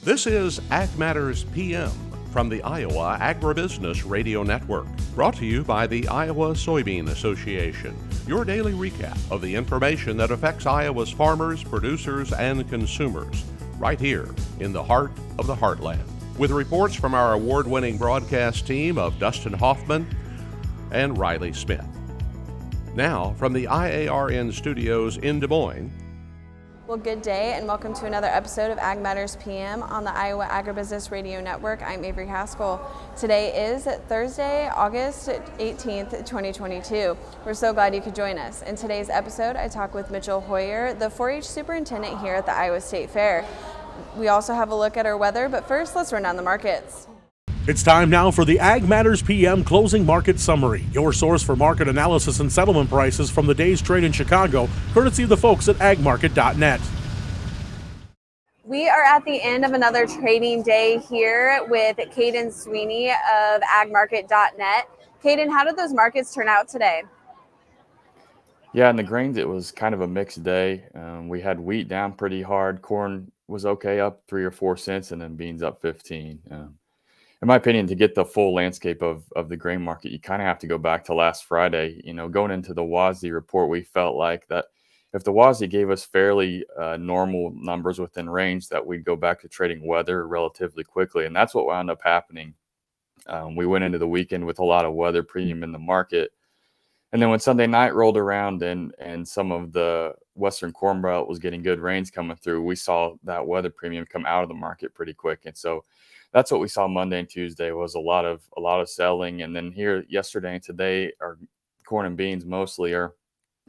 This is Ag Matters PM from the Iowa Agribusiness Radio Network, brought to you by the Iowa Soybean Association. Your daily recap of the information that affects Iowa's farmers, producers, and consumers, right here in the heart of the heartland. With reports from our award-winning broadcast team of Dustin Hoffman and Riley Smith. Now, from the IARN studios in Des Moines. Well, good day and welcome to another episode of Ag Matters PM on the Iowa Agribusiness Radio Network. I'm Averie Haskell. Today is Thursday, August 18th, 2022. We're so glad you could join us. In today's episode, I talk with Mitchell Hoyer, the 4-H superintendent here at the Iowa State Fair. We also have a look at our weather, but first, let's run down the markets. It's time now for the Ag Matters PM Closing Market Summary, your source for market analysis and settlement prices from the day's trade in Chicago, courtesy of the folks at agmarket.net. We are at the end of another trading day here with Kaden Sweeney of agmarket.net. Kaden, how did those markets turn out today? Yeah, in the grains, it was kind of a mixed day. We had wheat down pretty hard. Corn was okay, up 3 or 4 cents, and then beans up 15. In my opinion, to get the full landscape of the grain market, you kind of have to go back to last Friday. You know, going into the WASDE report, we felt like that if the WASDE gave us fairly normal numbers within range, that we'd go back to trading weather relatively quickly. And that's what wound up happening. We went into the weekend with a lot of weather premium in the market. And then when Sunday night rolled around and some of the Western Corn Belt was getting good rains coming through, we saw that weather premium come out of the market pretty quick. And so that's what we saw Monday and Tuesday was a lot of selling. And then here yesterday and today, our corn and beans mostly are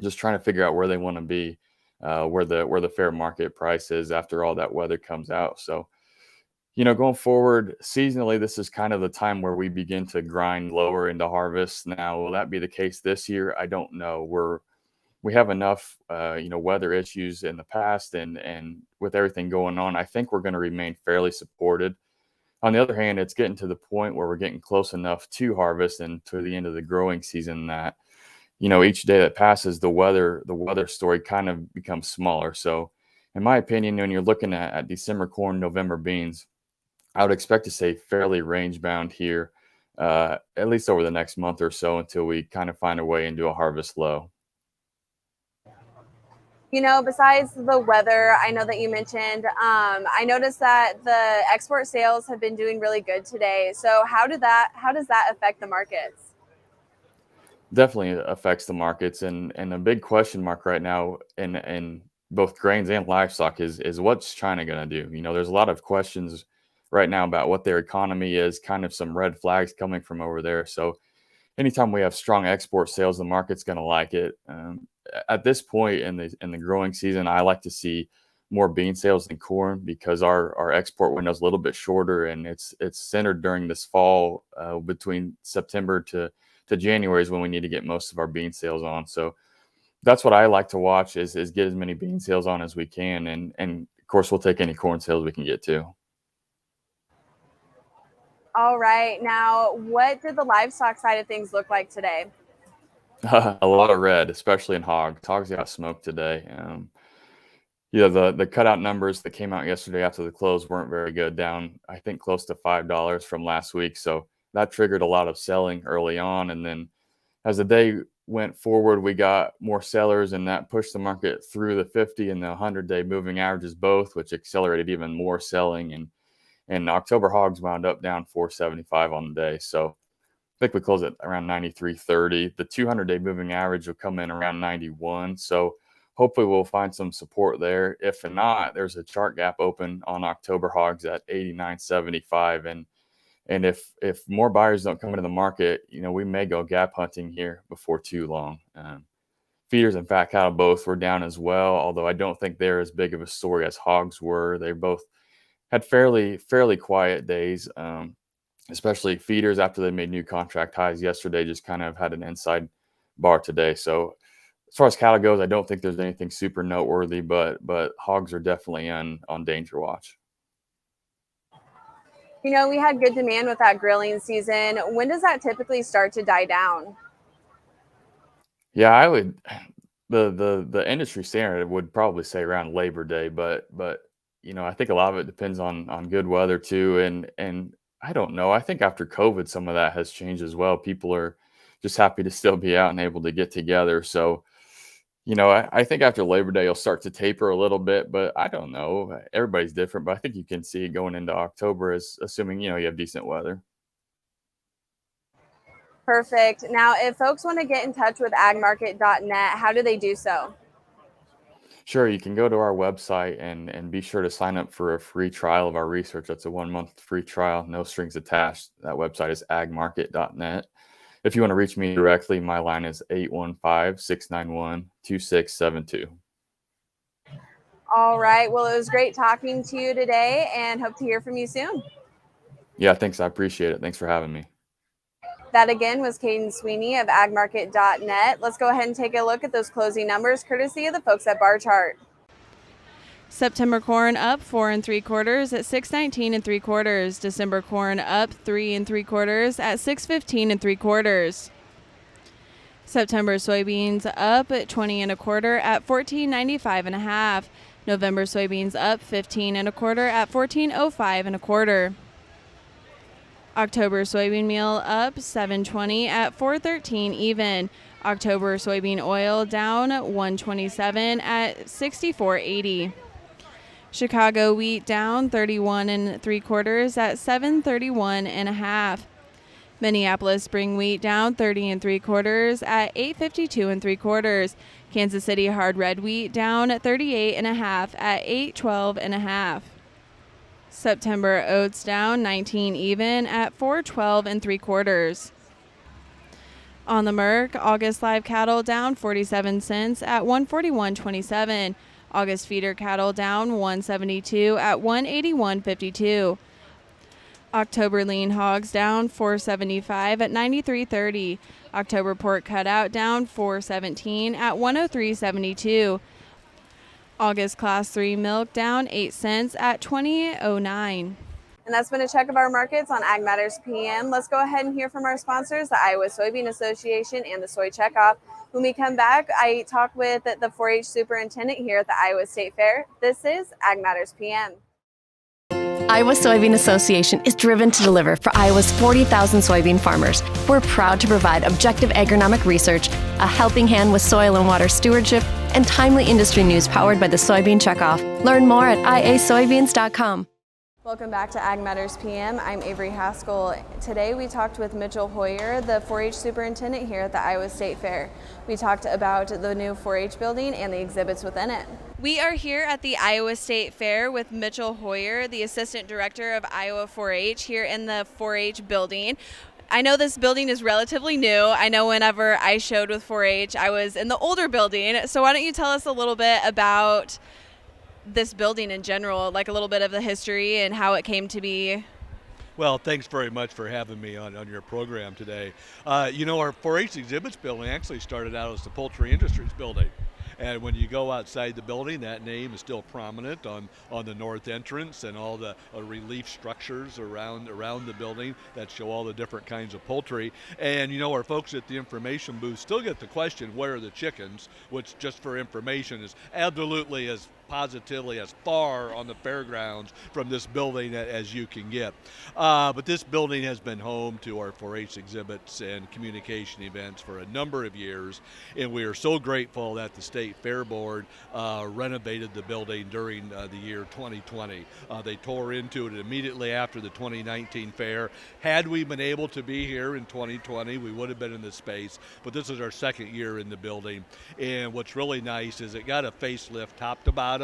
just trying to figure out where they want to be, where the fair market price is after all that weather comes out. So, you know, going forward seasonally, this is kind of the time where we begin to grind lower into harvest. Now, will that be the case this year? I don't know. We have enough, weather issues in the past, and with everything going on, I think we're going to remain fairly supported. On the other hand, it's getting to the point where we're getting close enough to harvest and to the end of the growing season that, you know, each day that passes, the weather story kind of becomes smaller. So, in my opinion, when you're looking at December corn, November beans, I would expect to stay fairly range bound here, at least over the next month or so until we kind of find a way into a harvest low. You know, besides the weather, I know that you mentioned, I noticed that the export sales have been doing really good today. So how does that affect the markets? Definitely affects the markets, and a big question mark right now in both grains and livestock is what's China going to do? You know, there's a lot of questions right now about what their economy is, kind of some red flags coming from over there. So anytime we have strong export sales, the market's going to like it. At this point in the growing season, I like to see more bean sales than corn because our export window is a little bit shorter, and it's centered during this fall between September to January is when we need to get most of our bean sales on. So that's what I like to watch is get as many bean sales on as we can, and of course we'll take any corn sales we can get too. All right. Now, what did the livestock side of things look like today? A lot of red, especially in hogs. Hogs got smoked today. The cutout numbers that came out yesterday after the close weren't very good, down I think close to $5 from last week. So that triggered a lot of selling early on. And then as the day went forward, we got more sellers, and that pushed the market through the 50 and the 100-day moving averages both, which accelerated even more selling. And October hogs wound up down 475 on the day. So I think we closed at around 93.30. The 200-day moving average will come in around 91. So hopefully we'll find some support there. If not, there's a chart gap open on October hogs at 89.75. And if more buyers don't come into the market, you know, we may go gap hunting here before too long. Feeders and fat cattle both were down as well, although I don't think they're as big of a story as hogs were. They both had fairly quiet days, especially feeders after they made new contract highs yesterday, just kind of had an inside bar today. So as far as cattle goes, I don't think there's anything super noteworthy, but hogs are definitely on danger watch. You know, we had good demand with that grilling season. When does that typically start to die down? Yeah, I would. The industry standard would probably say around Labor Day, but I think a lot of it depends on good weather too. And I don't know. I think after COVID, some of that has changed as well. People are just happy to still be out and able to get together. So, I think after Labor Day, you'll start to taper a little bit, but I don't know. Everybody's different, but I think you can see it going into October, as assuming, you have decent weather. Perfect. Now, if folks want to get in touch with agmarket.net, how do they do so? Sure, you can go to our website and be sure to sign up for a free trial of our research. That's a 1 month free trial, no strings attached. That website is agmarket.net. If you want to reach me directly, my line is 815-691-2672. All right. Well, it was great talking to you today and hope to hear from you soon. Yeah, thanks. I appreciate it. Thanks for having me. That again was Kaden Sweeney of agmarket.net. Let's go ahead and take a look at those closing numbers courtesy of the folks at Bar Chart. September corn up 4 3/4 at 6.19 3/4. December corn up 3 3/4 at 6.15 3/4. September soybeans up 20 1/4 at 14.95 1/2. November soybeans up 15 1/4 at 14.05 1/4. October soybean meal up 7.20 at 4.13 even. October soybean oil down 1.27 at 64.80. Chicago wheat down 31 3/4 at 7.31 1/2. Minneapolis spring wheat down 30 3/4 at 8.52 3/4. Kansas City hard red wheat down 38 1/2 at 8.12 1/2. September oats down 19 even at 4.12 3/4. On the Merc, August live cattle down 47 cents at 141.27. August feeder cattle down 172 at 181.52. October lean hogs down 475 at 93.30. October pork cutout down 417 at 103.72. August class 3 milk down 8 cents at 20.09. And that's been a check of our markets on Ag Matters PM. Let's go ahead and hear from our sponsors, the Iowa Soybean Association and the Soy Checkoff. When we come back, I talk with the 4-H superintendent here at the Iowa State Fair. This is Ag Matters PM. Iowa Soybean Association is driven to deliver for Iowa's 40,000 soybean farmers. We're proud to provide objective agronomic research, a helping hand with soil and water stewardship, and timely industry news powered by the Soybean Checkoff. Learn more at iasoybeans.com. Welcome back to Ag Matters PM. I'm Averie Haskell. Today we talked with Mitchell Hoyer, the 4-H superintendent here at the Iowa State Fair. We talked about the new 4-H building and the exhibits within it. We are here at the Iowa State Fair with Mitchell Hoyer, the assistant director of Iowa 4-H, here in the 4-H building. I know this building is relatively new. I know whenever I showed with 4-H, I was in the older building. So why don't you tell us a little bit about this building in general, like a little bit of the history and how it came to be? Well, thanks very much for having me on your program today. Our 4-H exhibits building actually started out as the Poultry Industries building. And when you go outside the building, that name is still prominent on the north entrance, and all the relief structures around the building that show all the different kinds of poultry. And our folks at the information booth still get the question, where are the chickens? Which, just for information, is absolutely as positively as far on the fairgrounds from this building as you can get. But this building has been home to our 4-H exhibits and communication events for a number of years, and we are so grateful that the State Fair Board renovated the building during the year 2020. They tore into it immediately after the 2019 fair. Had we been able to be here in 2020, we would have been in this space, but this is our second year in the building, and what's really nice is it got a facelift top to bottom.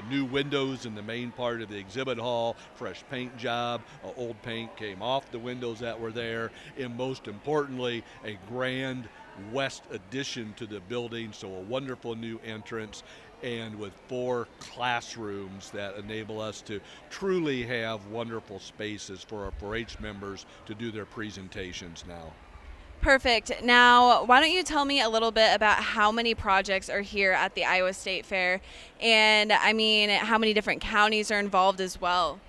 New windows in the main part of the exhibit hall, fresh paint job, old paint came off the windows that were there, and most importantly, a grand west addition to the building, so a wonderful new entrance, and with 4 classrooms that enable us to truly have wonderful spaces for our 4-H members to do their presentations now. Perfect. Now, why don't you tell me a little bit about how many projects are here at the Iowa State Fair, and how many different counties are involved as well?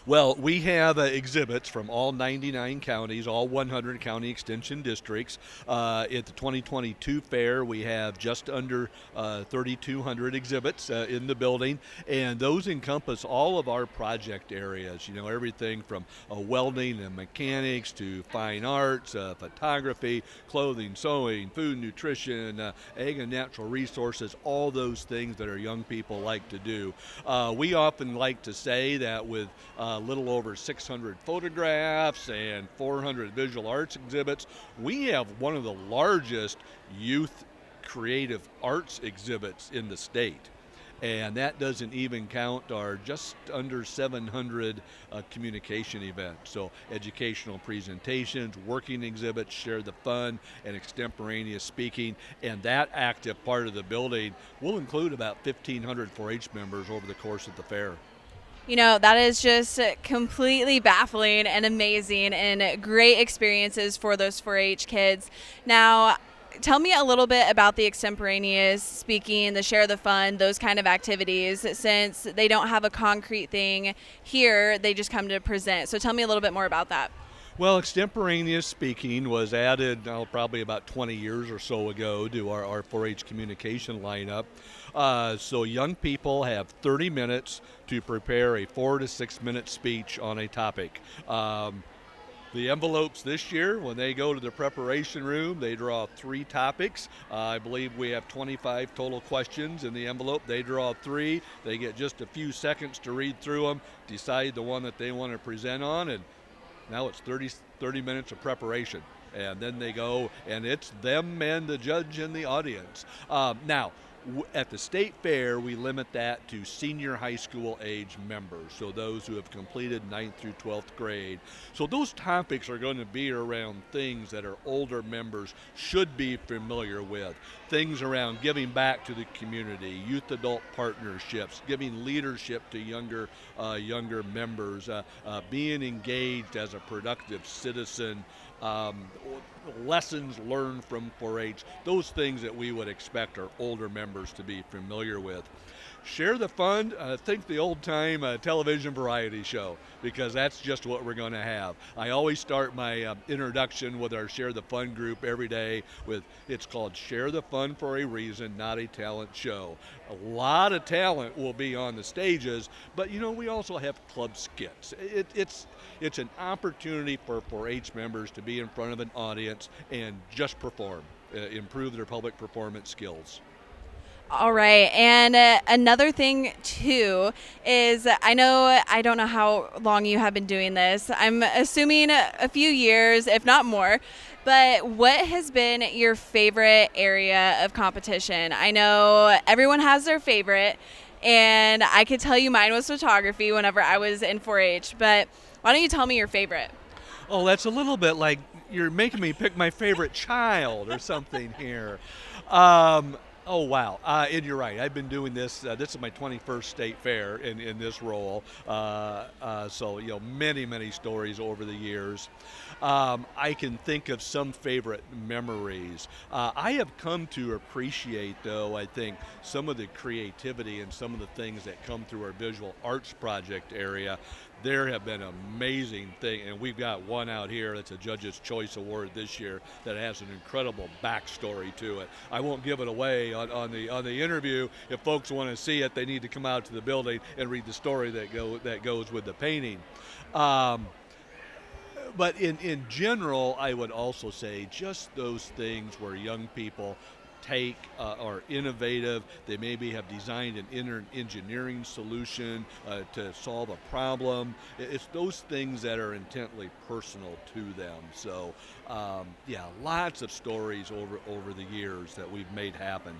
Well, we have exhibits from all 99 counties, all 100 county extension districts. At the 2022 fair, we have just under 3,200 exhibits in the building, and those encompass all of our project areas. You know, everything from welding and mechanics to fine arts, photography, clothing, sewing, food, nutrition, ag and natural resources, all those things that our young people like to do. We often like to say that with a little over 600 photographs and 400 visual arts exhibits, we have one of the largest youth creative arts exhibits in the state. And that doesn't even count our just under 700 communication events. So educational presentations, working exhibits, share the fun, and extemporaneous speaking. And that active part of the building will include about 1,500 4-H members over the course of the fair. You know, that is just completely baffling and amazing and great experiences for those 4-H kids. Now, tell me a little bit about the extemporaneous speaking, the share the fun, those kind of activities, since they don't have a concrete thing here, they just come to present. So tell me a little bit more about that. Well, extemporaneous speaking was added probably about 20 years or so ago to our 4-H communication lineup. So young people have 30 minutes to prepare a 4 to 6 minute speech on a topic. The envelopes this year, when they go to the preparation room, they draw 3 topics. I believe we have 25 total questions in the envelope. They draw 3. They get just a few seconds to read through them, decide the one that they want to present on, and now it's 30 minutes of preparation. And then they go, and it's them and the judge and the audience. Now, at the state fair, we limit that to senior high school age members, so those who have completed 9th through 12th grade. So those topics are going to be around things that our older members should be familiar with. Things around giving back to the community, youth-adult partnerships, giving leadership to younger members, being engaged as a productive citizen, lessons learned from 4-H, those things that we would expect our older members to be familiar with. Share the fun, think the old-time television variety show, because that's just what we're going to have. I always start my introduction with our Share the Fun group every day with, it's called Share the Fun for a Reason, Not a Talent Show. A lot of talent will be on the stages, but you know, we also have club skits. It's an opportunity for 4-H members to be in front of an audience and just perform, improve their public performance skills. All right, and another thing too is I don't know how long you have been doing this. I'm assuming a few years, if not more. But what has been your favorite area of competition? I know everyone has their favorite, and I could tell you mine was photography whenever I was in 4-H. But why don't you tell me your favorite? Oh, that's a little bit like you're making me pick my favorite child or something here. Oh, wow. And you're right. I've been doing this. This is my 21st state fair in this role. So, you know, many stories over the years. I can think of some favorite memories. I have come to appreciate, though, I think, some of the creativity and some of the things that come through our visual arts project area. There have been amazing things, and we've got one out here that's a Judge's Choice Award this year that has an incredible backstory to it. I won't give it away on the interview. If folks want to see it, they need to come out to the building and read the story that goes with the painting. But in general, I would also say just those things where young people are innovative. They maybe have designed an engineering solution to solve a problem. It's those things that are intently personal to them. So, yeah, lots of stories over the years that we've made happen.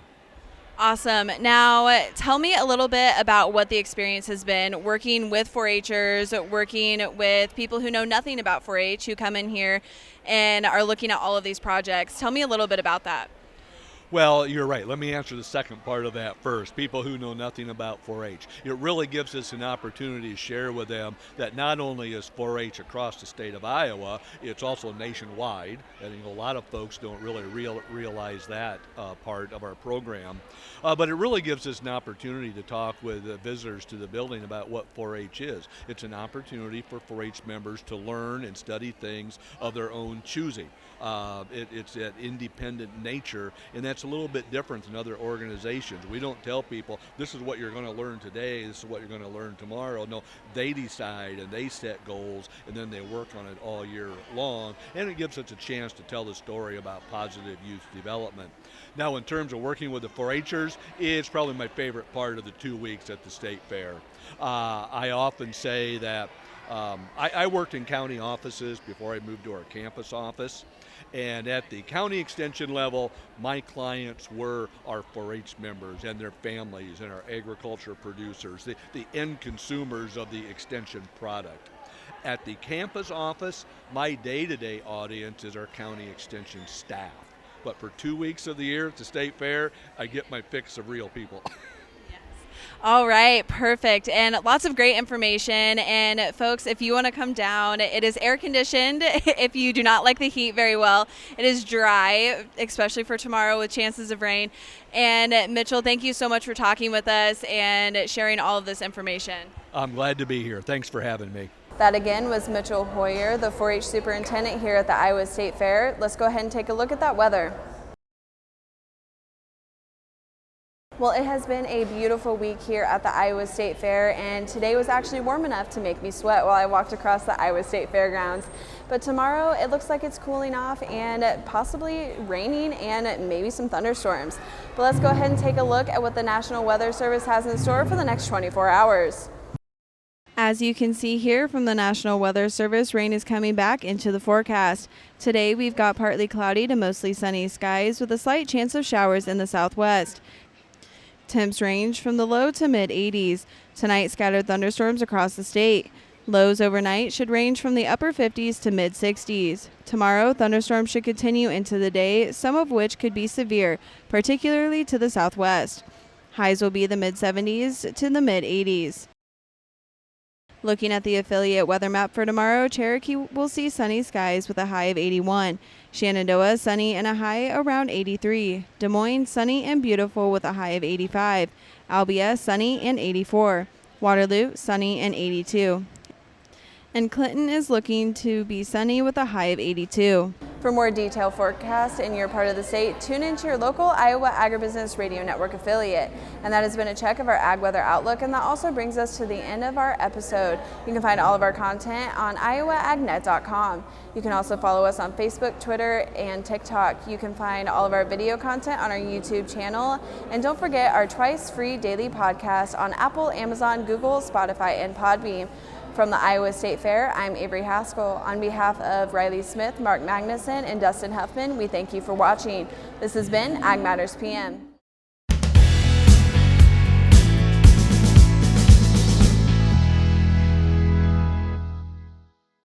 Awesome. Now, tell me a little bit about what the experience has been working with 4-Hers, working with people who know nothing about 4-H, who come in here and are looking at all of these projects. Tell me a little bit about that. Well, you're right. Let me answer the second part of that first. People who know nothing about 4-H. It really gives us an opportunity to share with them that not only is 4-H across the state of Iowa, it's also nationwide. And a lot of folks don't really realize that part of our program. But it really gives us an opportunity to talk with visitors to the building about what 4-H is. It's an opportunity for 4-H members to learn and study things of their own choosing. It's that independent nature, and that's a little bit different than other organizations. We don't tell people, this is what you're going to learn today, this is what you're going to learn tomorrow. No, they decide and they set goals, and then they work on it all year long, and it gives us a chance to tell the story about positive youth development. Now, in terms of working with the 4-Hers, it's probably my favorite part of the 2 weeks at the state fair. I often say that I worked in county offices before I moved to our campus office. And at the county extension level, my clients were our 4-H members and their families and our agriculture producers, the end consumers of the extension product. At the campus office, my day-to-day audience is our county extension staff. But for 2 weeks of the year at the state fair, I get my fix of real people. All right, perfect. And lots of great information. And folks, if you want to come down, it is air conditioned. If you do not like the heat very well, it is dry, especially for tomorrow with chances of rain. And Mitchell, thank you so much for talking with us and sharing all of this information. I'm glad to be here. Thanks for having me. That again was Mitchell Hoyer, the 4-H superintendent here at the Iowa State Fair. Let's go ahead and take a look at that weather. Well, it has been a beautiful week here at the Iowa State Fair, and today was actually warm enough to make me sweat while I walked across the Iowa State Fairgrounds. But tomorrow it looks like it's cooling off and possibly raining and maybe some thunderstorms. But let's go ahead and take a look at what the National Weather Service has in store for the next 24 hours. As you can see here from the National Weather Service, rain is coming back into the forecast. Today we've got partly cloudy to mostly sunny skies with a slight chance of showers in the southwest. Temps range from the low to mid-80s. Tonight, scattered thunderstorms across the state. Lows overnight should range from the upper 50s to mid-60s. Tomorrow, thunderstorms should continue into the day, some of which could be severe, particularly to the southwest. Highs will be the mid-70s to the mid-80s. Looking at the affiliate weather map for tomorrow, Cherokee will see sunny skies with a high of 81. Shenandoah, sunny and a high around 83. Des Moines, sunny and beautiful with a high of 85. Albia, sunny and 84. Waterloo, sunny and 82. And Clinton is looking to be sunny with a high of 82. For more detailed forecast in your part of the state, tune into your local Iowa Agribusiness Radio Network affiliate. And that has been a check of our Ag Weather Outlook, and that also brings us to the end of our episode. You can find all of our content on iowaagnet.com. You can also follow us on Facebook, Twitter, and TikTok. You can find all of our video content on our YouTube channel. And don't forget our twice free daily podcast on Apple, Amazon, Google, Spotify, and Podbean. From the Iowa State Fair, I'm Averie Haskell. On behalf of Riley Smith, Mark Magnuson, and Dustin Huffman, we thank you for watching. This has been Ag Matters PM.